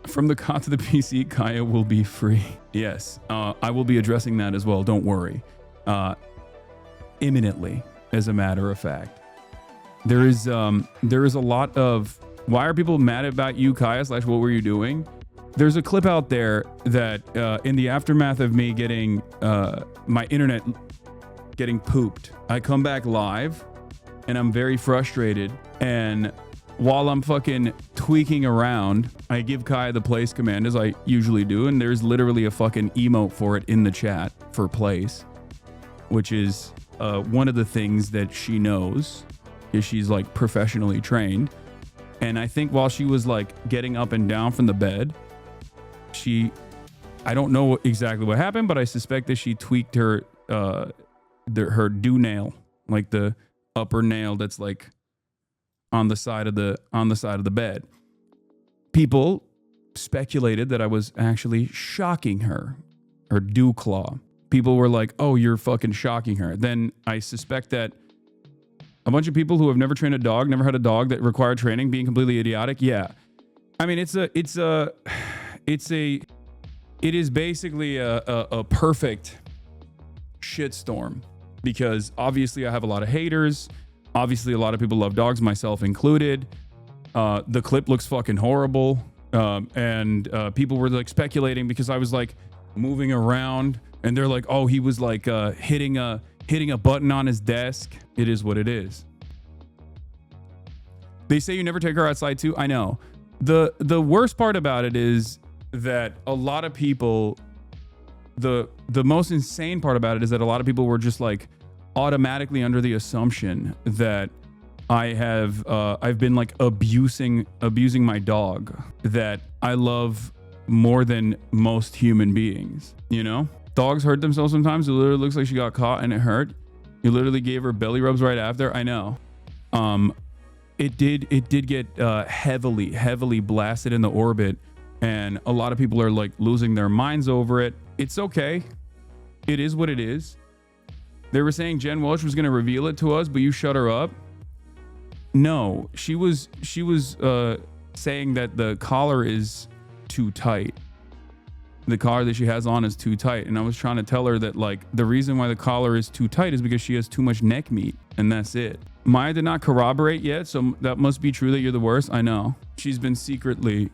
From the cot to the PC, Kaya will be free. Yes, I will be addressing that as well. Don't worry. Imminently, as a matter of fact. There is a lot of, why are people mad about you, Kaya, / what were you doing? There's a clip out there that in the aftermath of me getting my internet getting pooped, I come back live and I'm very frustrated. And while I'm fucking tweaking around, I give Kaya the place command as I usually do. And there's literally a fucking emote for it in the chat for place, which is one of the things that she knows is she's like professionally trained. And I think while she was like getting up and down from the bed, I don't know exactly what happened, but I suspect that she tweaked her do nail, like the upper nail that's like on the side of the bed. People speculated that I was actually shocking her dew claw. People were like, "Oh, you're fucking shocking her." Then I suspect that a bunch of people who have never trained a dog, never had a dog that required training, being completely idiotic. Yeah, I mean, it is basically a perfect shitstorm, because obviously I have a lot of haters. Obviously a lot of people love dogs, myself included. The clip looks fucking horrible. And people were like speculating because I was like moving around and they're like, oh, he was like hitting a button on his desk. It is what it is. They say you never take her outside too. I know. The worst part about it is that a lot of people, the most insane part about it is that a lot of people were just like automatically under the assumption that I've been like abusing my dog that I love more than most human beings. You know, dogs hurt themselves sometimes. It literally looks like she got caught and it hurt. You literally gave her belly rubs right after. I know. It did get heavily blasted in the orbit, and a lot of people are like losing their minds over it. It's okay. It is what it is. They were saying Jen Welch was going to reveal it to us, but you shut her up. No, she was saying that the collar is too tight. The collar that she has on is too tight. And I was trying to tell her that like the reason why the collar is too tight is because she has too much neck meat, and that's it. Maya did not corroborate yet, so that must be true that you're the worst. I know. She's been secretly,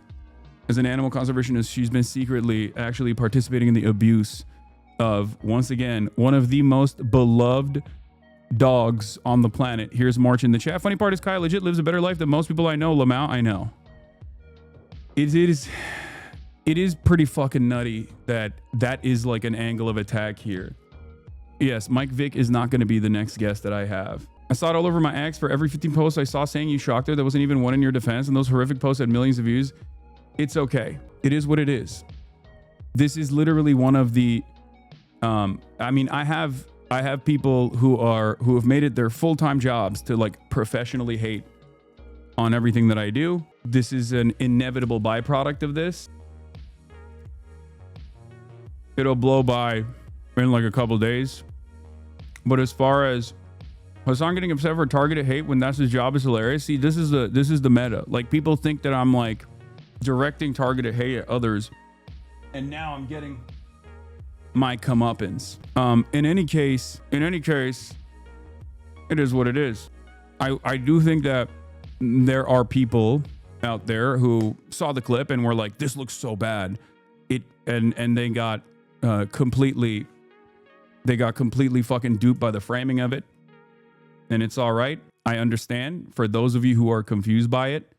as an animal conservationist, she's been secretly actually participating in the abuse of, once again, one of the most beloved dogs on the planet. Here's March in the chat. Funny part is Kaya legit lives a better life than most people I know. Lamau, I know. It is pretty fucking nutty that is like an angle of attack here. Yes, Mike Vick is not going to be the next guest that I have. I saw it all over my ex. For every 15 posts I saw saying you shocked her, there wasn't even one in your defense, and those horrific posts had millions of views. It's okay. It is what it is. This is literally one of the I mean, I have people who have made it their full-time jobs to like professionally hate on everything that I do. This is an inevitable byproduct of this. It'll blow by in like a couple days. But as far as Hassan getting upset for targeted hate when that's his job is hilarious. See, this is the meta. Like, people think that I'm like directing targeted hate at others, and now I'm getting my comeuppance. In any case, it is what it is. I do think that there are people out there who saw the clip and were like, this looks so bad. And they got completely fucking duped by the framing of it. And it's all right. I understand. For those of you who are confused by it,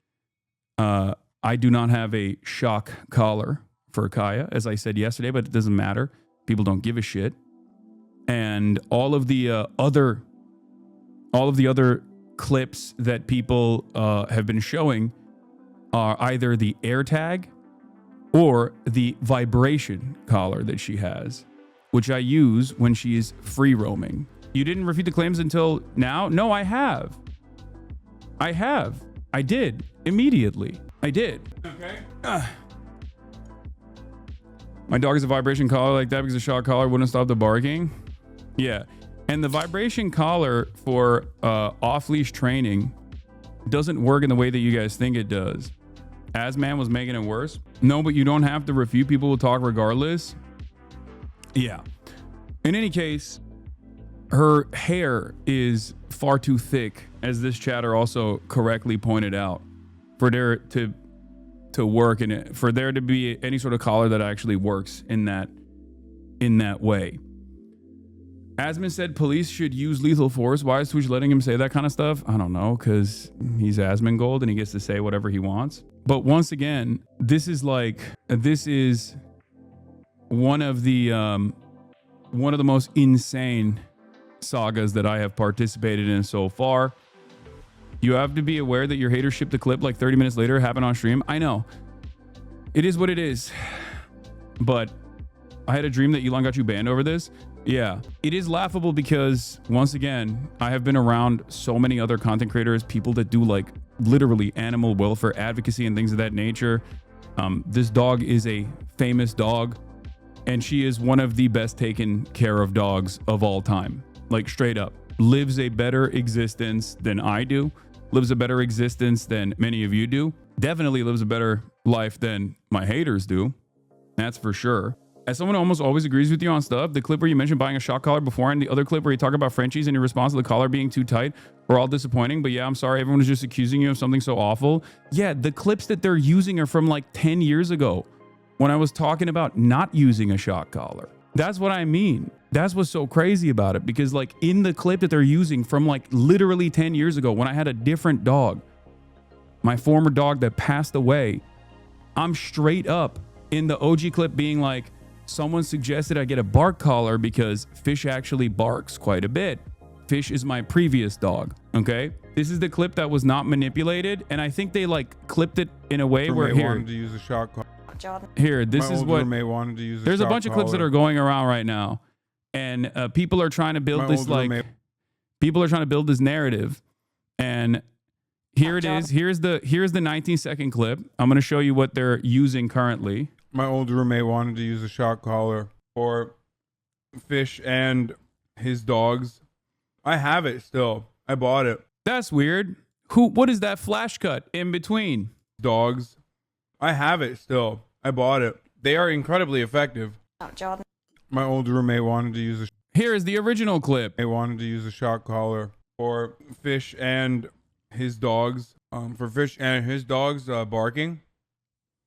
I do not have a shock collar for Kaya, as I said yesterday, but it doesn't matter. People don't give a shit. And all of the other clips that people have been showing are either the AirTag or the vibration collar that she has, which I use when she's free roaming. You didn't refute the claims until now? No, I have. I did. Immediately. I did. Okay. My dog has a vibration collar like that because the shock collar wouldn't stop the barking. Yeah. And the vibration collar for off-leash training doesn't work in the way that you guys think it does. Asman was making it worse. No, but you don't have to refute. People will talk regardless. Yeah. In any case, her hair is far too thick, as this chatter also correctly pointed out, for there to work in it, for there to be any sort of collar that actually works in that way. Asman said police should use lethal force. Why is Swoosh letting him say that kind of stuff? I don't know, because he's Asmongold and he gets to say whatever he wants. But once again, this is one of the most insane sagas that I have participated in so far. You have to be aware that your hater shipped a clip like 30 minutes later, happened on stream. I know. It is what it is. But I had a dream that Elon got you banned over this. Yeah, it is laughable because, once again, I have been around so many other content creators, people that do like literally animal welfare advocacy and things of that nature. This dog is a famous dog, and she is one of the best taken care of dogs of all time. Like, straight up. Lives a better existence than I do. Lives a better existence than many of you do. Definitely lives a better life than my haters do. That's for sure. As someone who almost always agrees with you on stuff, the clip where you mentioned buying a shock collar before and the other clip where you talk about Frenchies and your response to the collar being too tight were all disappointing. But yeah, I'm sorry. Everyone is just accusing you of something so awful. Yeah, the clips that they're using are from like 10 years ago when I was talking about not using a shock collar. That's what I mean. That's what's so crazy about it, because like in the clip that they're using from like literally 10 years ago when I had a different dog, my former dog that passed away, I'm straight up in the OG clip being like, someone suggested I get a bark collar because Fish actually barks quite a bit. Fish is my previous dog. Okay. This is the clip that was not manipulated. And I think they like clipped it in a way where here, wanted to use a shock collar. Here, this is what wanted to use a there's a shock bunch of clips that collar. are going around right now. And people are trying to build this like people are trying to build this narrative. And here it is. Here's the 19-second clip. I'm going to show you what they're using currently. My old roommate wanted to use a shock collar for Fish and his dogs. I have it still. I bought it. That's weird. What is that flash cut in between? Dogs. I have it still. I bought it. They are incredibly effective. My old roommate wanted to use a Here is the original clip. They wanted to use a shock collar for Fish and his dogs. For Fish and his dogs barking.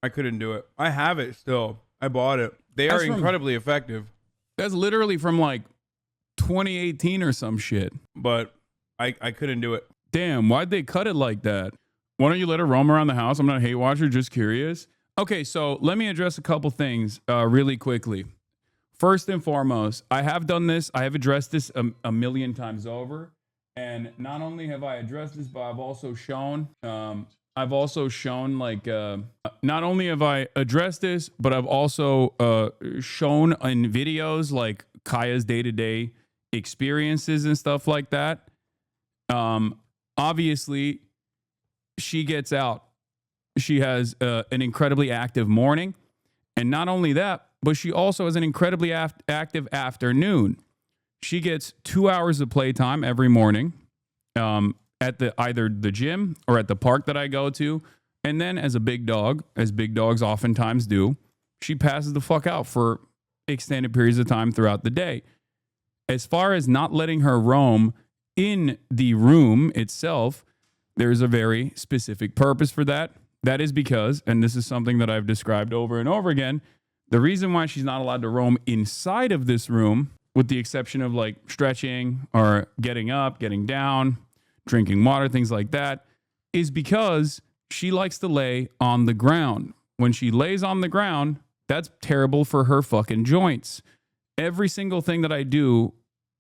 I couldn't do it. I have it still. I bought it. They are incredibly effective. That's literally from like 2018 or some shit. But I couldn't do it. Damn, why'd they cut it like that? Why don't you let her roam around the house? I'm not a hate watcher, just curious. Okay, so let me address a couple things really quickly. First and foremost, I have done this. I have addressed this a million times over. And not only have I addressed this, but I've also shown like, not only have I addressed this, but I've also shown in videos like Kaya's day-to-day experiences and stuff like that. Obviously, she gets out. She has an incredibly active morning. And not only that, but she also has an incredibly active afternoon. She gets 2 hours of playtime every morning. At either the gym or at the park that I go to. And then as a big dog, as big dogs oftentimes do, she passes the fuck out for extended periods of time throughout the day. As far as not letting her roam in the room itself, there's a very specific purpose for that. That is because, and this is something that I've described over and over again, the reason why she's not allowed to roam inside of this room, with the exception of like stretching or getting up, getting down, drinking water, things like that, is because she likes to lay on the ground. When she lays on the ground, that's terrible for her fucking joints. Every single thing that I do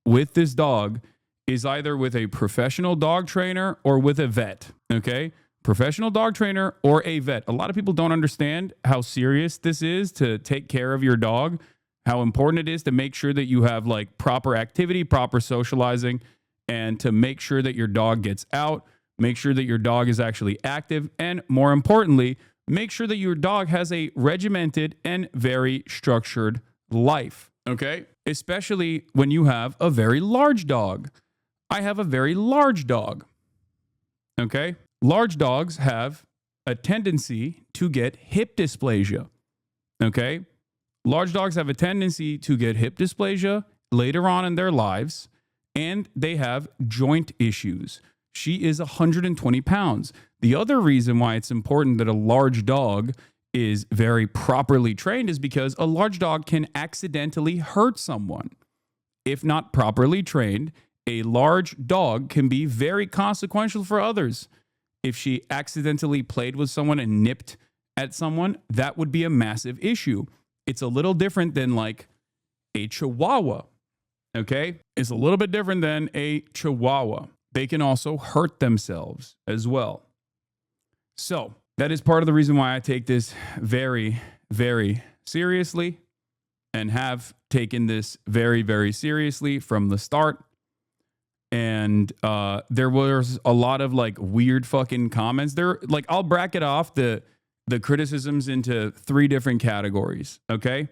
with this dog is either with a professional dog trainer or with a vet, okay? Professional dog trainer or a vet. A lot of people don't understand how serious this is to take care of your dog, how important it is to make sure that you have like proper activity, proper socializing, and to make sure that your dog gets out, make sure that your dog is actually active, and more importantly, make sure that your dog has a regimented and very structured life, okay? Especially when you have a very large dog. I have a very large dog, okay? Large dogs have a tendency to get hip dysplasia. Okay? Large dogs have a tendency to get hip dysplasia later on in their lives, and they have joint issues. She is 120 pounds. The other reason why it's important that a large dog is very properly trained is because a large dog can accidentally hurt someone. If not properly trained, a large dog can be very consequential for others. If she accidentally played with someone and nipped at someone, that would be a massive issue. It's a little different than like a Chihuahua, okay? It's a little bit different than a Chihuahua. They can also hurt themselves as well. So that is part of the reason why I take this very, very seriously and have taken this very, very seriously from the start. And there was a lot of like weird fucking comments. There, like, I'll bracket off the criticisms into 3 different categories, okay?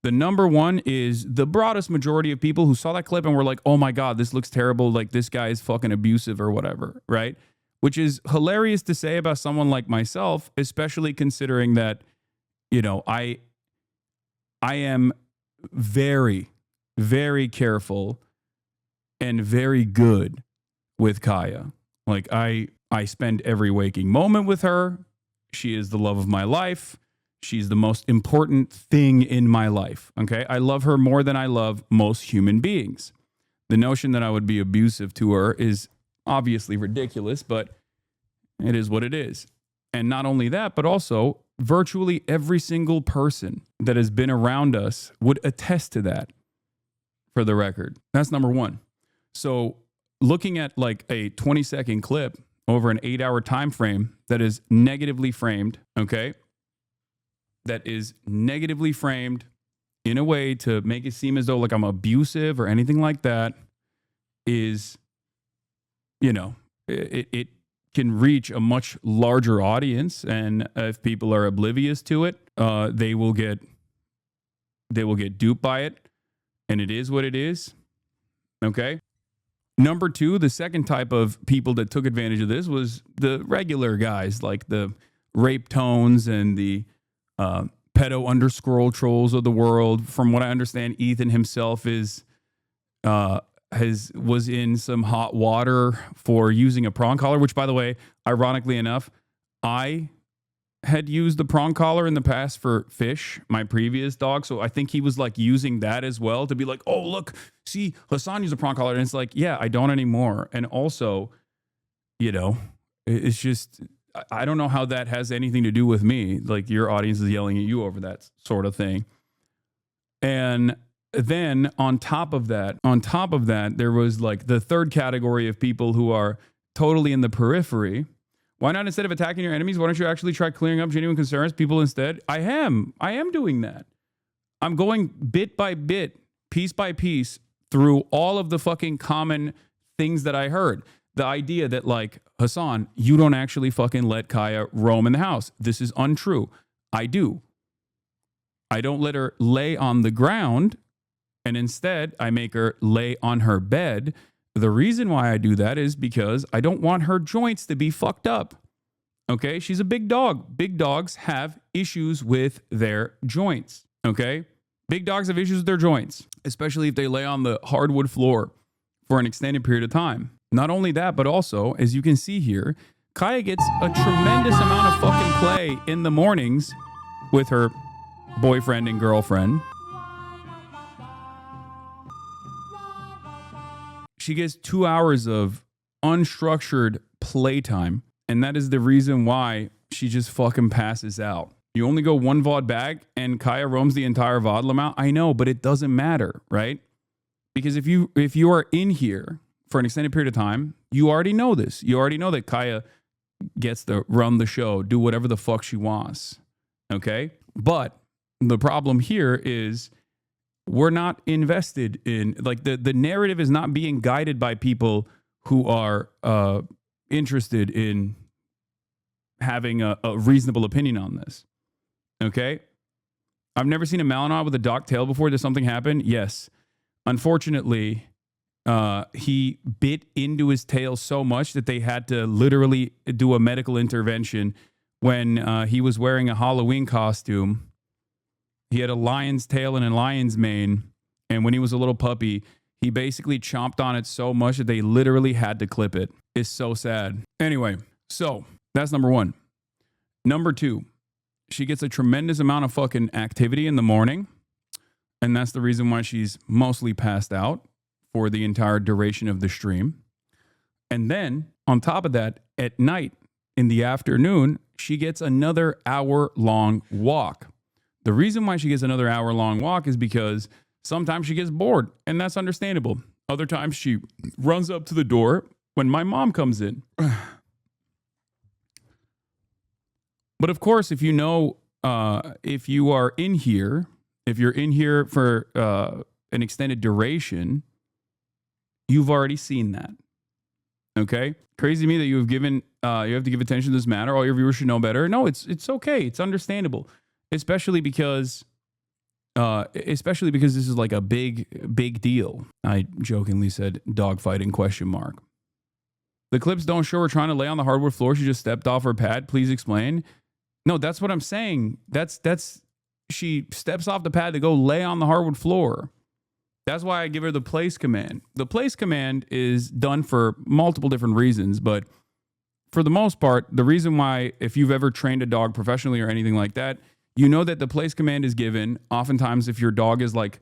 The number one is the broadest majority of people who saw that clip and were like, oh my God, this looks terrible. Like, this guy is fucking abusive or whatever, right? Which is hilarious to say about someone like myself, especially considering that, you know, I am very, very careful and very good with Kaya. Like, I spend every waking moment with her. She is the love of my life. She's the most important thing in my life, okay? I love her more than I love most human beings. The notion that I would be abusive to her is obviously ridiculous, but it is what it is. And not only that, but also virtually every single person that has been around us would attest to that, for the record. That's number one. So looking at like a 20-second clip over an 8-hour time frame that is negatively framed, okay? That is negatively framed in a way to make it seem as though like I'm abusive or anything like that is, you know, it can reach a much larger audience. And if people are oblivious to it, they will get duped by it. And it is what it is. Okay. Number 2, the second type of people that took advantage of this was the regular guys, like the rape tones and the pedo underscroll trolls of the world. From what I understand, Ethan himself was in some hot water for using a prong collar, which, by the way, ironically enough, I had used the prong collar in the past for Fish, my previous dog. So I think he was like using that as well to be like, oh, look, see, Hassan used a prong collar. And it's like, yeah, I don't anymore. And also, you know, it's just, I don't know how that has anything to do with me. Like, your audience is yelling at you over that sort of thing. And then on top of that, there was like the third category of people who are totally in the periphery. Why not, instead of attacking your enemies, why don't you actually try clearing up genuine concerns? People instead, I am doing that. I'm going bit by bit, piece by piece through all of the fucking common things that I heard. The idea that, like, Hassan, you don't actually fucking let Kaya roam in the house. This is untrue. I do. I don't let her lay on the ground, and instead I make her lay on her bed. The reason why I do that is because I don't want her joints to be fucked up. Okay? She's a big dog. Big dogs have issues with their joints. Okay? Big dogs have issues with their joints, especially if they lay on the hardwood floor for an extended period of time. Not only that, but also, as you can see here, Kaya gets a tremendous amount of fucking play in the mornings with her boyfriend and girlfriend. She gets 2 hours of unstructured playtime, and that is the reason why she just fucking passes out. You only go 1 VOD back, and Kaya roams the entire VOD amount. I know, but it doesn't matter, right? Because if you are in here for an extended period of time, you already know this. You already know that Kaya gets to run the show, do whatever the fuck she wants, okay? But the problem here is we're not invested in, like, the narrative is not being guided by people who are interested in having a reasonable opinion on this. Okay? I've never seen a Malinois with a docked tail before. Did something happen? Yes. Unfortunately, he bit into his tail so much that they had to literally do a medical intervention when he was wearing a Halloween costume. He had a lion's tail and a lion's mane. And when he was a little puppy, he basically chomped on it so much that they literally had to clip it. It's so sad. Anyway, so that's number one. Number two, she gets a tremendous amount of fucking activity in the morning. And that's the reason why she's mostly passed out for the entire duration of the stream. And then on top of that, at night in the afternoon, she gets another hour-long walk. The reason why she gets another hour-long walk is because sometimes she gets bored, and that's understandable. Other times she runs up to the door when my mom comes in. But of course, if you know, if you are in here, if you're in here for an extended duration, you've already seen that. Okay? Crazy to me that you have given, you have to give attention to this matter. All your viewers should know better. No, it's okay. It's understandable. Especially because this is like a big deal. I jokingly said dogfighting ? The clips don't show her trying to lay on the hardwood floor. She just stepped off her pad. Please explain. No, that's what I'm saying. That's she steps off the pad to go lay on the hardwood floor. That's why I give her the place command. The place command is done for multiple different reasons, but for the most part, the reason why, if you've ever trained a dog professionally or anything like that, you know that the place command is given. Oftentimes, if your dog is like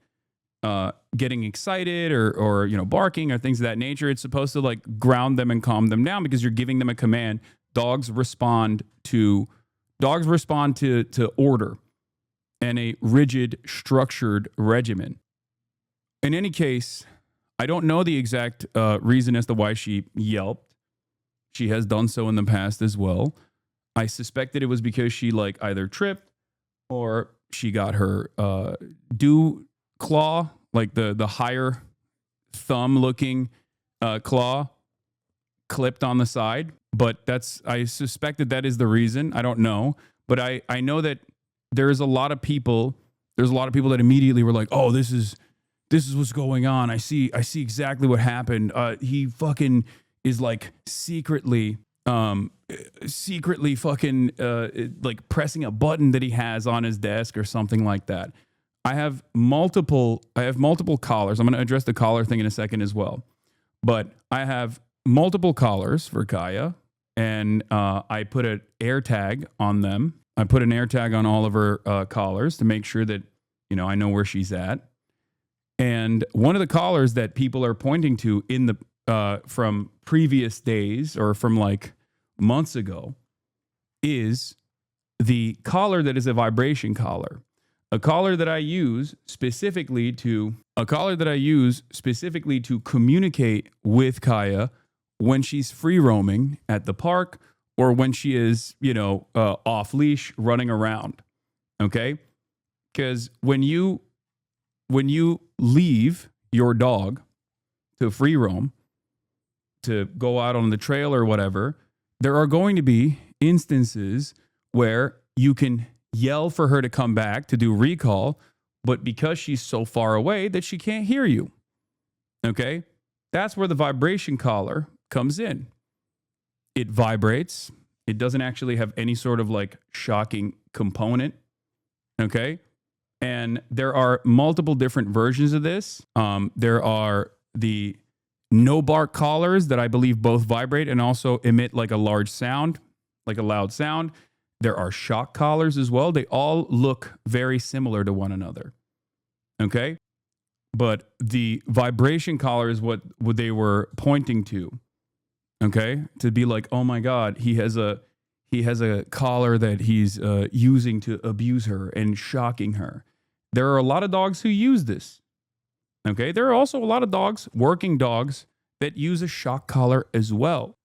getting excited or barking or things of that nature, it's supposed to like ground them and calm them down because you're giving them a command. Dogs respond to order and a rigid, structured regimen. In any case, I don't know the exact reason as to why she yelped. She has done so in the past as well. I suspected it was because she like either tripped or she got her dew claw, like the higher thumb looking claw, clipped on the side. But I suspected that is the reason. I don't know. But I know that there's a lot of people that immediately were like, oh, this is what's going on. I see exactly what happened. He fucking is like secretly fucking like pressing a button that he has on his desk or something like that. I have multiple collars. I'm going to address the collar thing in a second as well. But I have multiple collars for Kaya, and I put an air tag on them. I put an air tag on all of her collars to make sure that, I know where she's at. And one of the collars that people are pointing to in the from previous days or from like months ago is the collar that is a vibration collar. A collar that I use specifically to communicate with Kaya when she's free roaming at the park or when she is, off leash running around. Okay? Because when you leave your dog to free roam, to go out on the trail or whatever, there are going to be instances where you can yell for her to come back to do recall, but because she's so far away that she can't hear you. Okay? That's where the vibration collar comes in. It vibrates. It doesn't actually have any sort of like shocking component. Okay? And there are multiple different versions of this. There are the no bark collars that I believe both vibrate and also emit like a large sound, like a loud sound. There are shock collars as well. They all look very similar to one another. Okay? But the vibration collar is what they were pointing to. Okay? To be like, oh my God, he has a collar that he's using to abuse her and shocking her. There are a lot of dogs who use this. Okay? There are also a lot of dogs, working dogs, that use a shock collar as well.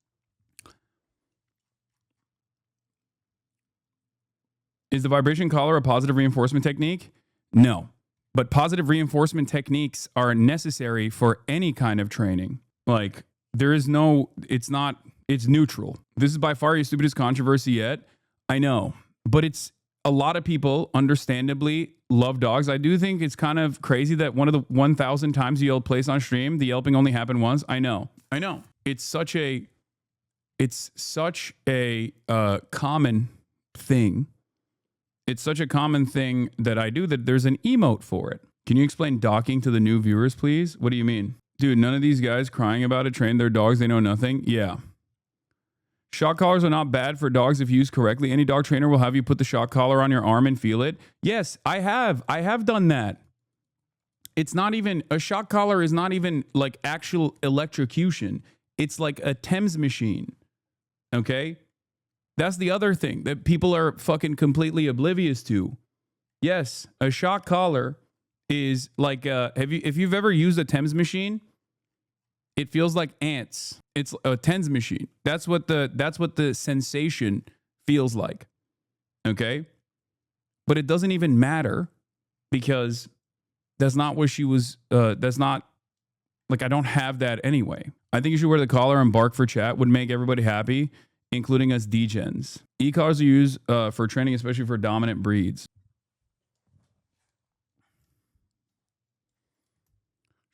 Is the vibration collar a positive reinforcement technique? No. But positive reinforcement techniques are necessary for any kind of training. Like, it's neutral. This is by far your stupidest controversy yet. I know. But it's a lot of people, understandably, love dogs. I do think it's kind of crazy that one of the 1,000 times you yelled place on stream, the yelping only happened once. I know. It's such a common thing. It's such a common thing that I do that there's an emote for it. Can you explain docking to the new viewers, please? What do you mean? Dude, none of these guys crying about it train their dogs. They know nothing. Yeah. Shock collars are not bad for dogs if used correctly. Any dog trainer will have you put the shock collar on your arm and feel it. Yes, I have. I have done that. It's not even, a shock collar is not even like actual electrocution. It's like a Thames machine. Okay? That's the other thing that people are fucking completely oblivious to. Yes, a shock collar is like, if you've ever used a Thames machine, it feels like ants. It's a Thames machine. That's what the sensation feels like. Okay? But it doesn't even matter because that's not what she was, that's not, like, I don't have that anyway. I think you should wear the collar and bark for chat. Would make everybody happy, including us degens. E-collars are used for training, especially for dominant breeds.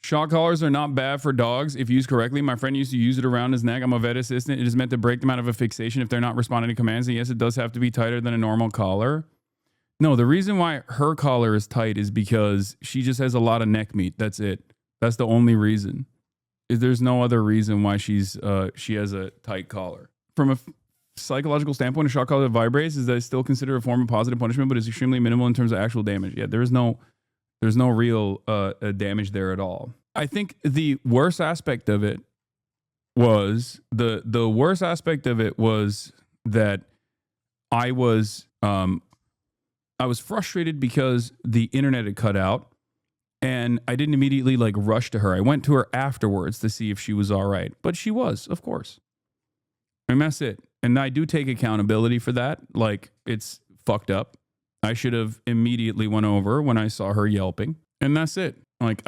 Shock collars are not bad for dogs if used correctly. My friend used to use it around his neck. I'm a vet assistant. It is meant to break them out of a fixation if they're not responding to commands. And yes, it does have to be tighter than a normal collar. No, the reason why her collar is tight is because she just has a lot of neck meat. That's it. That's the only reason. There's no other reason why she has a tight collar. From a psychological standpoint, a shock collar that vibrates is that it's still considered a form of positive punishment, but it's extremely minimal in terms of actual damage. Yeah, there's no real damage there at all. I think the worst aspect of it was the worst aspect of it was that I was frustrated because the internet had cut out, and I didn't immediately like rush to her. I went to her afterwards to see if she was all right, but she was, of course. And that's it. And I do take accountability for that. Like, it's fucked up. I should have immediately went over when I saw her yelping, and that's it. Like,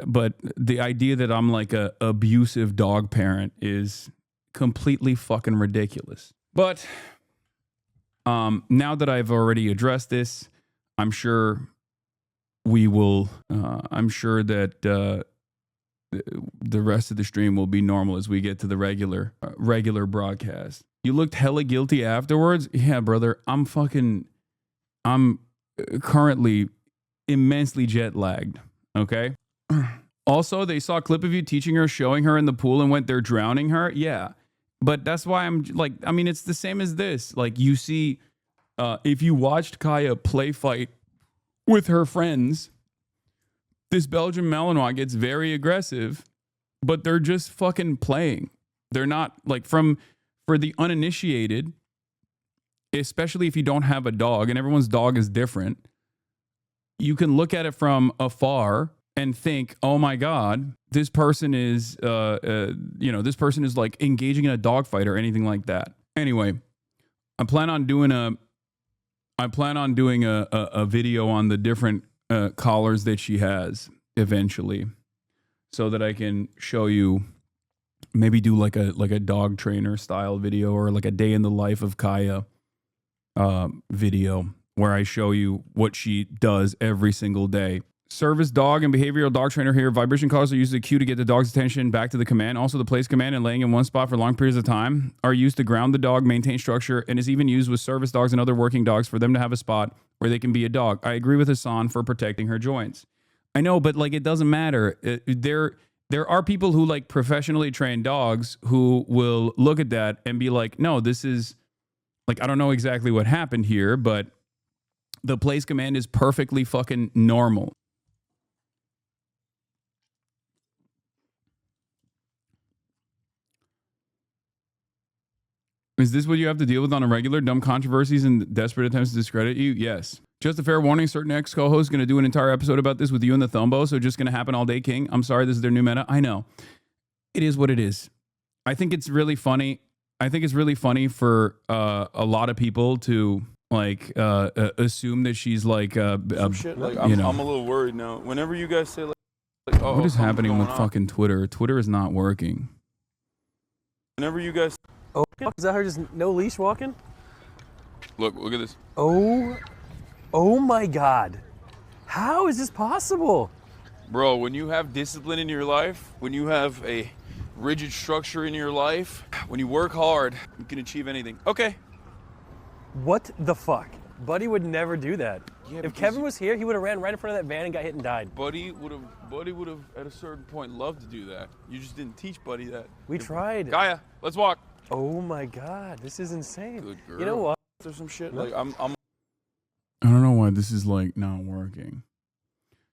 but the idea that I'm like a abusive dog parent is completely fucking ridiculous. But now that I've already addressed this, I'm sure we will. I'm sure that the rest of the stream will be normal as we get to the regular broadcast. You looked hella guilty afterwards. Yeah, brother. I'm currently immensely jet lagged. Okay. Also, they saw a clip of you teaching her, showing her in the pool, and went there drowning her. Yeah. But that's why I'm like, I mean, it's the same as this. Like, you see, if you watched Kaya play fight with her friends, this Belgian Malinois gets very aggressive, but they're just fucking playing. They're not like, for the uninitiated, especially if you don't have a dog, and everyone's dog is different, you can look at it from afar and think, oh my God, this person is, this person is like engaging in a dog fight or anything like that. Anyway, I plan on doing a video on the different collars that she has eventually, so that I can show you, maybe do like a dog trainer style video, or like a day in the life of Kaya video, where I show you what she does every single day. Service dog and behavioral dog trainer here. Vibration collars are used as a cue to get the dog's attention back to the command. Also, the place command and laying in one spot for long periods of time are used to ground the dog, maintain structure, and is even used with service dogs and other working dogs for them to have a spot where they can be a dog. I agree with Hassan for protecting her joints. I know, but like, it doesn't matter. There are people who like professionally train dogs who will look at that and be like, no, this is like, I don't know exactly what happened here, but the place command is perfectly fucking normal. Is this what you have to deal with on a regular? Dumb controversies and desperate attempts to discredit you? Yes. Just a fair warning, certain ex-co-hosts going to do an entire episode about this with you and the Thumbo, so just going to happen all day, King. I'm sorry, this is their new meta. I know. It is what it is. I think it's really funny. I think it's really funny for a lot of people to like assume that she's like shit. Like, I'm a little worried now. Whenever you guys say like oh, what is happening with fucking Twitter? Twitter is not working. Whenever you guys, oh, is that her just no leash walking? look at this. Oh my God, how is this possible? Bro, when you have discipline in your life, when you have a rigid structure in your life, when you work hard, you can achieve anything. Okay. What the fuck? Buddy would never do that. Yeah, if because Kevin was here, he would have ran right in front of that van and got hit and died. Buddy would have at a certain point loved to do that. You just didn't teach Buddy that. We tried. Gaia, let's walk. Oh my God, this is insane. Good girl. You know what? There's some shit. No. Like I'm I don't know why this is like not working.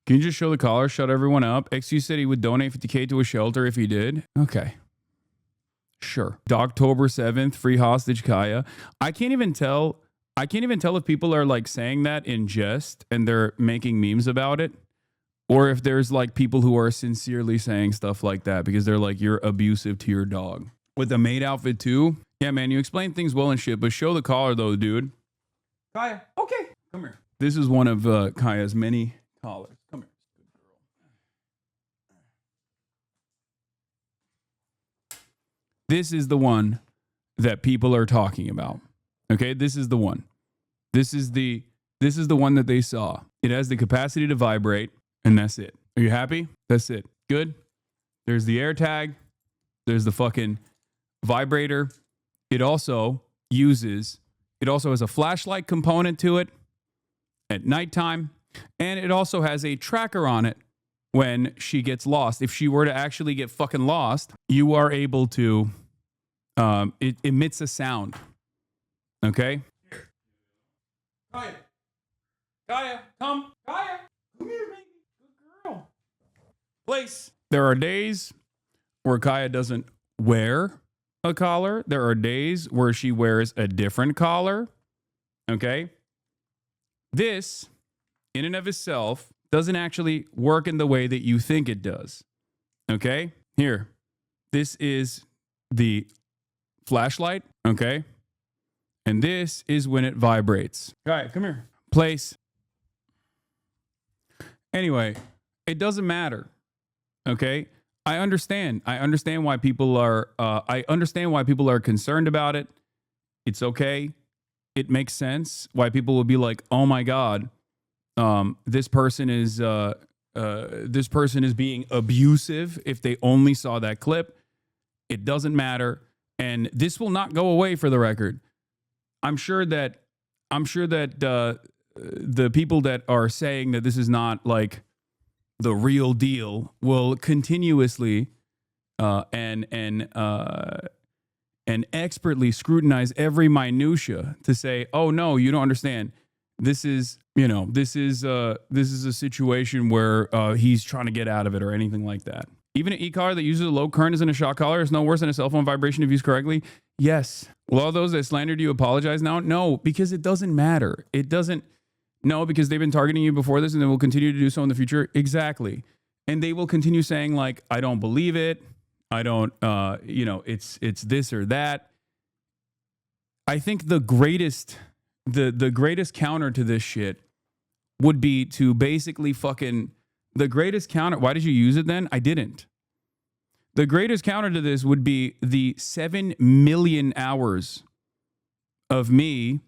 Can you just show the collar? Shut everyone up. XU said he would donate 50K to a shelter if he did. Okay. Sure. October 7th, free hostage Kaya. I can't even tell if people are like saying that in jest and they're making memes about it, or if there's like people who are sincerely saying stuff like that because they're like, you're abusive to your dog. With the maid outfit too. Yeah, man, you explain things well and shit, but show the collar though, dude. Kaya, okay. Come here. This is one of Kaya's many collars. Come here. Good girl. This is the one that people are talking about. Okay, this is the one. This is the one that they saw. It has the capacity to vibrate, and that's it. Are you happy? That's it. Good. There's the air tag. There's the fucking vibrator. It also has a flashlight component to it at nighttime, and it also has a tracker on it when she gets lost. If she were to actually get fucking lost, you are able to, it emits a sound. Okay? Kaya, come. Kaya, come here, baby. Good girl. Place. There are days where Kaya doesn't wear a collar. There are days where she wears a different collar. Okay? This, in and of itself, doesn't actually work in the way that you think it does. Okay? Here. This is the flashlight. Okay? And this is when it vibrates. Kaya, come here. Place. Anyway, it doesn't matter. Okay? I understand why people are concerned about it. It's okay. It makes sense why people will be like, "Oh my God, this person is being abusive." If they only saw that clip, it doesn't matter, and this will not go away. For the record, I'm sure that the people that are saying that this is not like the real deal will continuously and expertly scrutinize every minutia to say, "Oh no, you don't understand. This is a situation where he's trying to get out of it," or anything like that. Even an e-collar that uses a low current as in a shock collar is no worse than a cell phone vibration if used correctly. Yes. Will all those that slandered you apologize now? No, because it doesn't matter. It doesn't. No, because they've been targeting you before this and they will continue to do so in the future. Exactly. And they will continue saying like, "I don't believe it. I don't, it's this or that." I think the greatest counter to this shit would be to basically the greatest counter. Why did you use it then? I didn't. The greatest counter to this would be the 7 million hours of me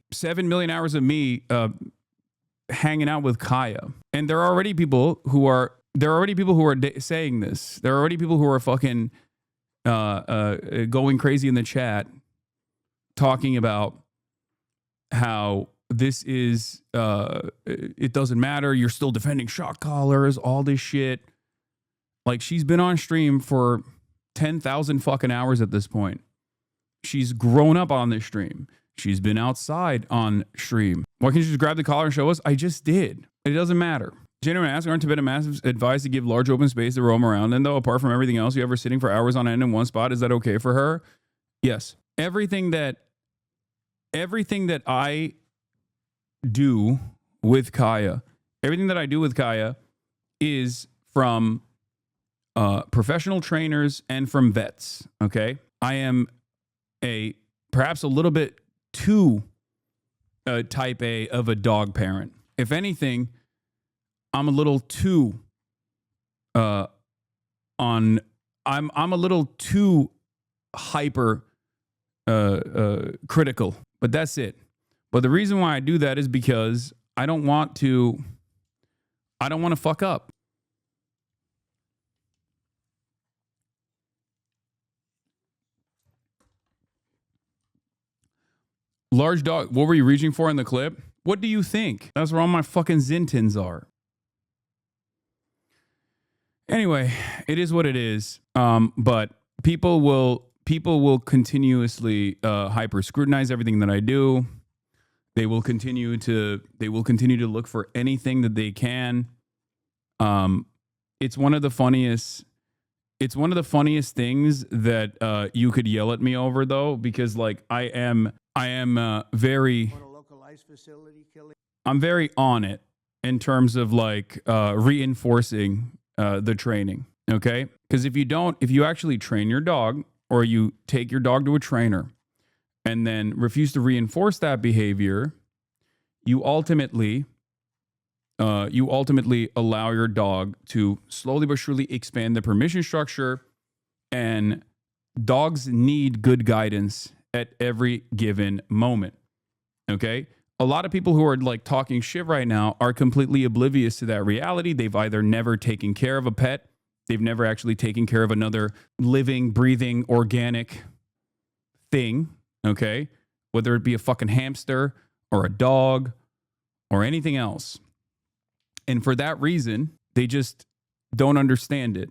hanging out with Kaya. And there are already people who are saying this. There are already people who are fucking going crazy in the chat talking about how this is it doesn't matter, you're still defending shock collars, all this shit. Like, she's been on stream for 10,000 fucking hours at this point. She's grown up on this stream. She's been outside on stream. Why can't you just grab the collar and show us? I just did. It doesn't matter. Genuine ask, aren't Tibetan Mastiffs advised to give large open space to roam around in, though, apart from everything else? You ever sitting for hours on end in one spot? Is that okay for her? Yes. Everything that I do with Kaya, is from professional trainers and from vets. Okay. I am perhaps a little bit too type A of a dog parent. If anything, I'm a little too I'm a little too hyper critical, but that's it. But the reason why I do that is because I don't want to fuck up. Large dog. What were you reaching for in the clip? What do you think? That's where all my fucking Zintins are. Anyway, it is what it is. But people will continuously hyper scrutinize everything that I do. They will continue to look for anything that they can. It's one of the funniest things that you could yell at me over, though, because like I am very on it in terms of like reinforcing the training. Okay, because if you actually train your dog, or you take your dog to a trainer and then refuse to reinforce that behavior, you ultimately allow your dog to slowly but surely expand the permission structure, and dogs need good guidance at every given moment. Okay? A lot of people who are like talking shit right now are completely oblivious to that reality. They've either never taken care of a pet, they've never actually taken care of another living, breathing, organic thing, okay? Whether it be a fucking hamster or a dog or anything else. And for that reason, they just don't understand it.